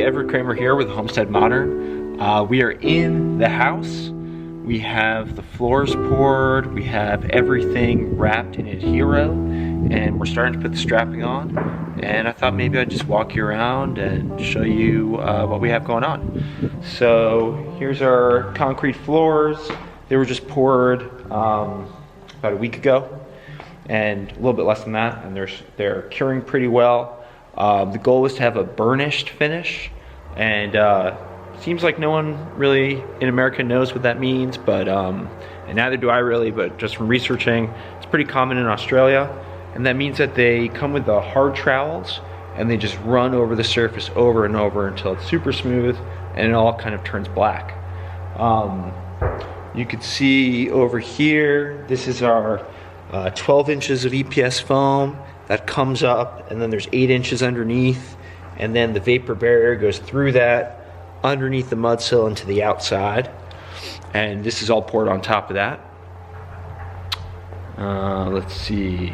Everett Kramer here with Homestead Modern. We are in the house. We have the floors poured, we have everything wrapped in Adhero, and we're starting to put the strapping on. And I thought maybe I'd just walk you around and show you what we have going on. So here's our concrete floors. They were just poured about a week ago, and a little bit less than that, and they're curing pretty well. The goal was to have a burnished finish, and seems like no one really in America knows what that means, but and neither do I really, but just from researching, it's pretty common in Australia, and that means that they come with the hard trowels and they just run over the surface over and over until it's super smooth and it all kind of turns black. You could see over here, this is our 12 inches of EPS foam that comes up, and then there's 8 inches underneath, and then the vapor barrier goes through that underneath the mud sill into the outside, and this is all poured on top of that. Let's see,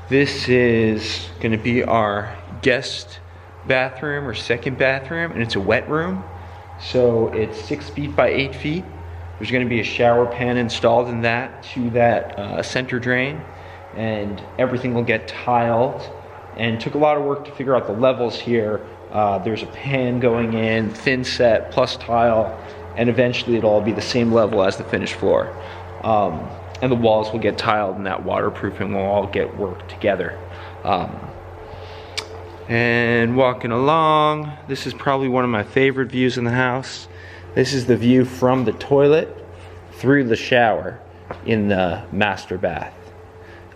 this is going to be our guest bathroom or second bathroom, and it's a wet room, so it's 6 feet by 8 feet. There's going to be a shower pan installed in that to that center drain, and everything will get tiled, and took a lot of work to figure out the levels here. There's a pan going in, thin set plus tile, and eventually it'll all be the same level as the finished floor. And the walls will get tiled, and that waterproofing will all get worked together. And walking along, this is probably one of my favorite views in the house. This is the view from the toilet through the shower in the master bath.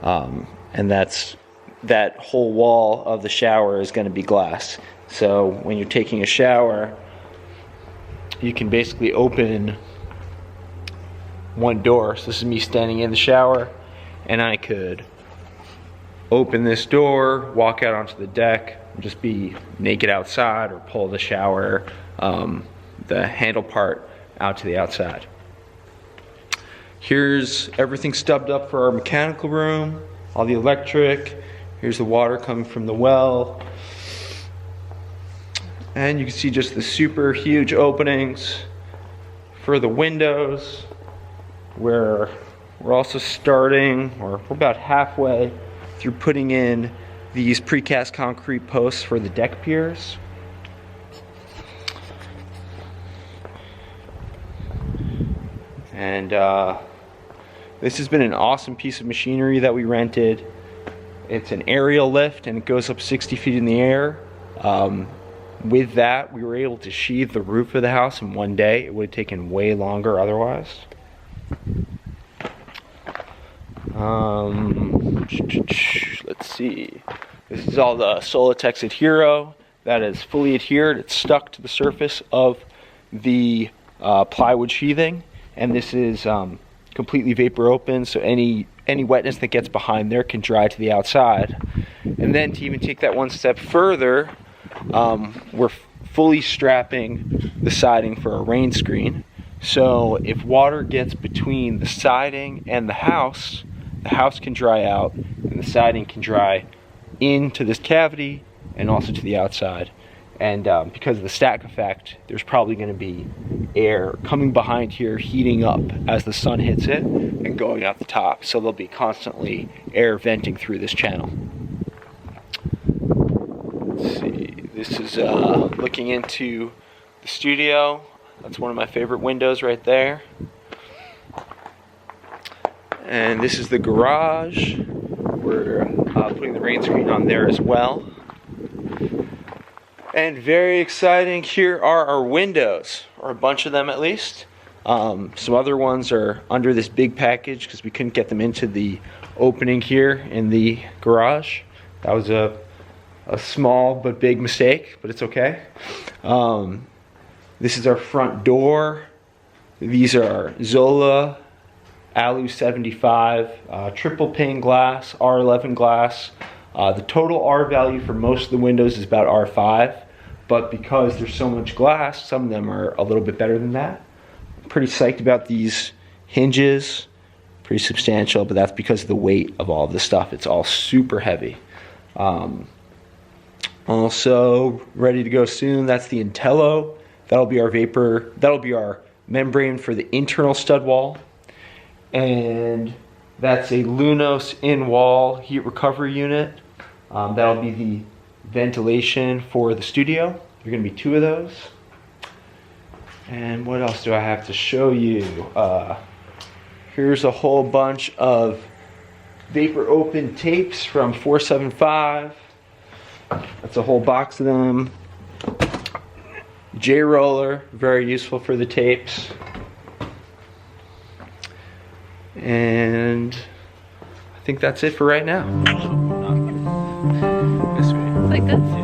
And that whole wall of the shower is going to be glass. So when you're taking a shower, you can basically open one door. So this is me standing in the shower, and I could open this door, walk out onto the deck, and just be naked outside, or pull the shower, the handle part out to the outside. Here's everything stubbed up for our mechanical room, all the electric. Here's the water coming from the well. And you can see just the super huge openings for the windows, where we're also starting, or we're about halfway through putting in these precast concrete posts for the deck piers. And this has been an awesome piece of machinery that we rented. It's an aerial lift, and it goes up 60 feet in the air. With that, we were able to sheathe the roof of the house in one day. It would have taken way longer otherwise. Let's see. This is all the Solitex Adhero that is fully adhered. It's stuck to the surface of the plywood sheathing, and this is completely vapor open, so any wetness that gets behind there can dry to the outside. And then to even take that one step further, we're fully strapping the siding for a rain screen. So if water gets between the siding and the house can dry out, and the siding can dry into this cavity and also to the outside. And because of the stack effect, there's probably going to be air coming behind here, heating up as the sun hits it and going out the top. So there'll be constantly air venting through this channel. Let's see, this is looking into the studio. That's one of my favorite windows right there. And this is the garage. We're putting the rain screen on there as well. And very exciting, here are our windows, or a bunch of them at least. Some other ones are under this big package because we couldn't get them into the opening here in the garage. That was a small but big mistake, but it's okay. This is our front door. These are Zola Alu 75 triple pane glass, R11 glass. The total R value for most of the windows is about R5, but because there's so much glass, some of them are a little bit better than that. I'm pretty psyched about these hinges, pretty substantial, but that's because of the weight of all of this stuff. It's all super heavy. Also ready to go soon, that's the Intello. That'll be our membrane for the internal stud wall. And that's a Lunos in-wall heat recovery unit. That'll be the ventilation for the studio. There are gonna be 2 of those. And what else do I have to show you? Here's a whole bunch of vapor open tapes from 475. That's a whole box of them. J-roller, very useful for the tapes. And I think that's it for right now. This way. Like this?